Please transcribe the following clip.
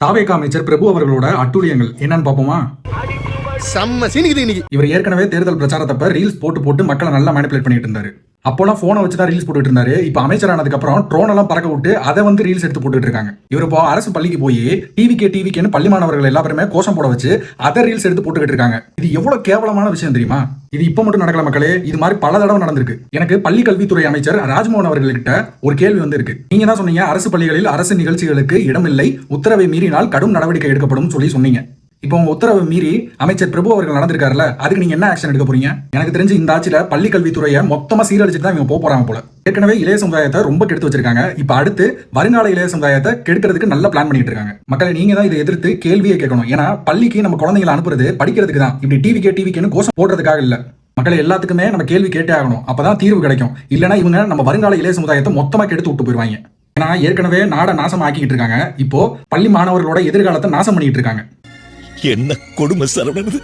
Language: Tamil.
தாவேகா அமைச்சர் பிரபு அவர்களோட அட்டூழியங்கள் என்னன்னு பாப்போமா? செம்ம சீனிக்குது இன்னைக்கு. இவர் ஏற்கனவே தேர்தல் பிரச்சாரத்தப்ப ரீல்ஸ் போட்டு மக்களை நல்லா மேனிபுலேட் பண்ணிட்டு இருந்தாரு. அப்போலாம் போனை வச்சு தான் ரீல்ஸ் போட்டுட்டு இருந்தாரு. இப்ப அமைச்சரானதுக்கு அப்புறம் ட்ரோன் எல்லாம் பறக்க விட்டு அதை வந்து ரீல்ஸ் எடுத்து போட்டுட்டு இருக்காங்க. இவர் இப்போ அரசு பள்ளிக்கு போய் டிவிக்கேன்னு பள்ளி மாணவர்கள் எல்லாருமே கோஷம் போட வச்சு அதை ரீல்ஸ் எடுத்து போட்டுக்கிட்டு இருக்காங்க. இது எவ்வளவு கேவலமான விஷயம் தெரியுமா? இது இப்ப மட்டும் நடக்கல மக்களே, இது மாதிரி பல தடவை நடந்திருக்கு. எனக்கு பள்ளி கல்வித்துறை அமைச்சர் ராஜ்மோகன் அவர்கள்கிட்ட ஒரு கேள்வி வந்து இருக்கு. நீங்க தான் சொன்னீங்க அரசு பள்ளிகளில் அரசு நிகழ்ச்சிகளுக்கு இடமில்லை, உத்தரவை மீறினால் கடும் நடவடிக்கை எடுக்கப்படும் சொன்னீங்க. இப்போ உங்க உத்தரவை மீறி அமைச்சர் பிரபு அவர்கள் நடந்திருக்காருல்ல, அதுக்கு நீங்க என்ன ஆக்ஷன் எடுக்க போறீங்க? எனக்கு தெரிஞ்சு இந்த ஆட்சியில பள்ளி கல்வித்துறையை மொத்தமா சீரழிச்சிட்டு தான் இவங்க போறாங்க போல. ஏற்கனவே இளைய சமுதாயத்தை ரொம்ப கெடுத்து வச்சிருக்காங்க. இப்ப அடுத்து வருங்கால இளைய சமுதாயத்தை கெடுக்கிறதுக்கு நல்ல பிளான் பண்ணிட்டு இருக்காங்க. மக்களை நீங்க தான் இதை எதிர்த்து கேள்வியை கேட்கணும். ஏன்னா பள்ளிக்கு நம்ம குழந்தைங்களை அனுப்புறது படிக்கிறதுக்கு தான், இப்படி டிவிக்கேன்னு கோஷம் போடுறதுக்காக இல்ல. மக்களை எல்லாத்துக்குமே நம்ம கேள்வி கேட்டே ஆகணும், அப்பதான் தீர்வு கிடைக்கும். இல்லைன்னா இவங்க நம்ம வருங்கால இளைய சமுதாயத்தை மொத்தமா கெடுத்து விட்டு போயிருவாங்க. ஏன்னா ஏற்கனவே நாடை நாசம் ஆக்கிட்டு இருக்காங்க, இப்போ பள்ளி மாணவர்களோட எதிர்காலத்தை நாசம் பண்ணிட்டு இருக்காங்க. என்ன கொடுமை சரவணன்.